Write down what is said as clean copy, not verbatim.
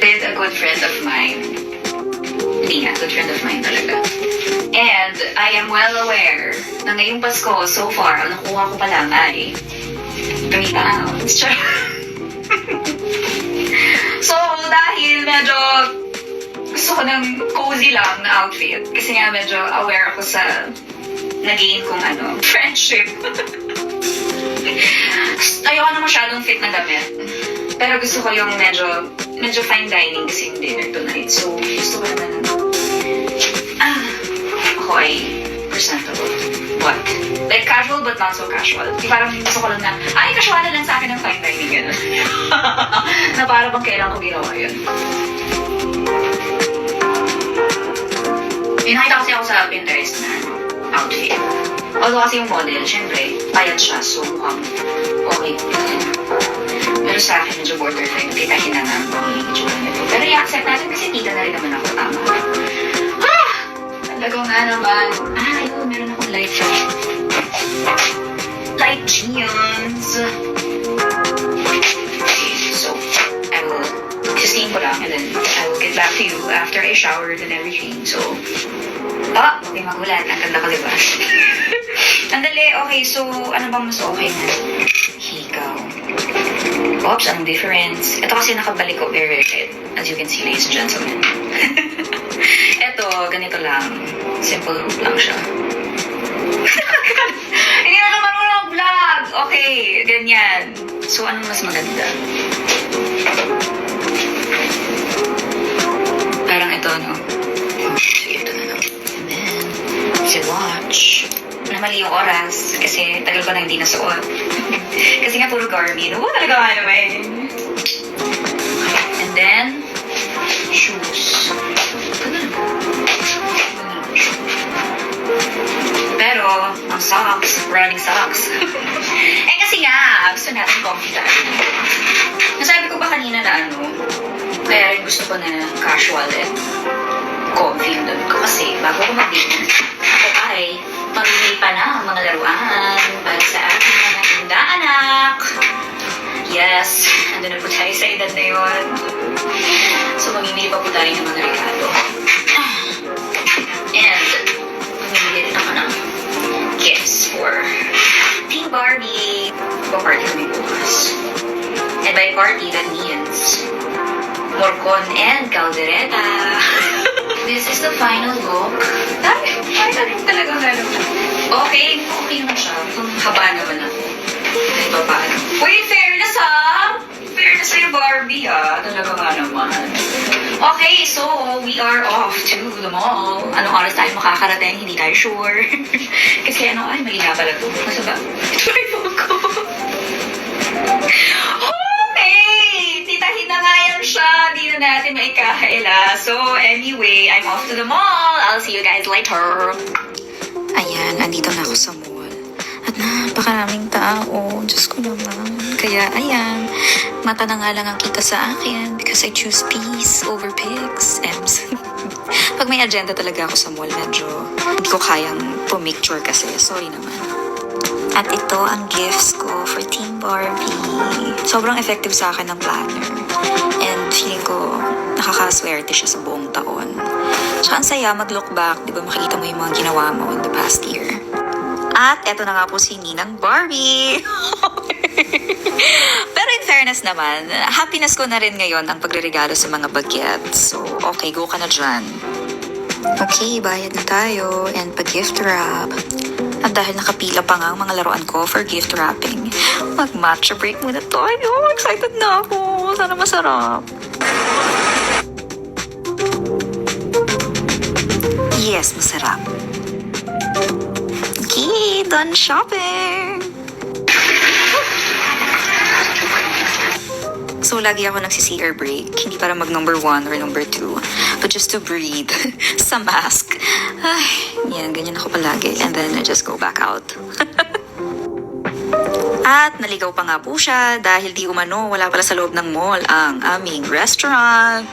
with a good friend of mine. Hindi nga, good friend of mine talaga. And I am well aware na ngayong Pasko, so far, ang nakuha ko pa lang ay gamita So, dahil medyo gusto ko ng cozy lang na outfit. Kasi nga medyo aware ako sa nagain kong friendship. Ayoko na masyadong fit na damit. Pero gusto ko yung medyo fine dining kasi yung dinner tonight. So, gusto ko naman ako ay presentable. What? Like casual but not so casual. Yung parang gusto ko lang na, casual na lang sa akin ng fine dining. Gano'n. Na parang bang kailangan ko ginawa yun. May nakita kasi ako sa Pinterest na outfit. Although kasi yung model, syempre, payat siya. So, mukhang okay. Pero sa akin, medyo borderline. Titahin na nga ang itsura nito. Pero i-accept natin kasi tita na rin naman ako. Tama. Talaga nga naman. Ayun, meron akong light jeans. Okay, so, I will sustain ko lang and then I will get back to you after I showered and everything. So, okay, magulat. Ang ganda ko, diba? Andali, okay, so, ano bang mas okay na? Hikaw. Oops, anong difference? Ito kasi nakabalik ko very red. As you can see, ladies and gentlemen. Ito, ganito lang. Simple rope lang siya. Hindi na naman mo ng vlog! Okay, ganyan. So, anong mas maganda? Parang ito, no? Sige, ito na lang. And then, si watch. Mali yung oras kasi tagal ko na hindi nasuot. Kasi nga puro Garmin. Talaga nga naman. And then, shoes. Pero, ang socks, running socks. Kasi nga, gusto natin comfy tayo. Nasabi ko ba kanina na kaya rin gusto ko na casual and comfy yung damit ko kasi bago ko mag-dinner, ako ay mamimili pa na ang mga laruan para sa aking mga tinda-anak. Yes, andun na po tayo sa edad na yun. So, mamimili pa po tayo ng mga regalo. And, mamimili rin ako ng gifts for Team Barbie. Pa-party kami bukas. And by party, that means morcon and caldereta. This is the final look. Final look talaga gano'n. Okay naman siya. Haba naman ako. Ito paano. Uy, fairness ha! Fairness sa'yo, Barbie ha. Talaga nga naman. Okay, so we are off to the mall. Anong oras tayo makakarating? Hindi tayo sure. Kasi mali nga pala ito. Nasa ba? Ito ay phone ko. Titahin na nga yan siya. Di na natin maikaila. So, anyway, I'm off to the mall. I'll see you guys later. Ayan, andito na ako sa mall. At napakaraming tao. Diyos ko naman. Kaya, ayan, mata na nga lang ang kita sa akin because I choose peace over pigs. Ems. Pag may agenda talaga ako sa mall, medyo hindi ko kayang pumicture kasi. Sorry naman. At ito ang gifts ko for Team Barbie. Sobrang effective sa akin ng planner. And feeling ko, nakakaswerte siya sa buong taon. So, ang saya mag-look back, di ba makikita mo yung mga ginawa mo in the past year. At eto na nga po si Ninang Barbie. Pero in fairness naman, happiness ko na rin ngayon ang pagre-regalo sa mga bagets. So, okay, go ka na dyan. Okay, bayad na tayo and pag-gift wrap. At dahil nakapila pa nga ang mga laruan ko for gift wrapping, mag-matcha break muna tayo. Excited na ako. Sana masarap. Yes, masarap. Okay, done shopping. So, lagi ako nagsi-CR break. Hindi para mag-number 1 or number 2. But just to breathe. Sa mask. Ay, yan, ganyan ako palagi. And then, I just go back out. At naligaw pa nga po siya dahil di umano wala pala sa loob ng mall ang aming restaurant.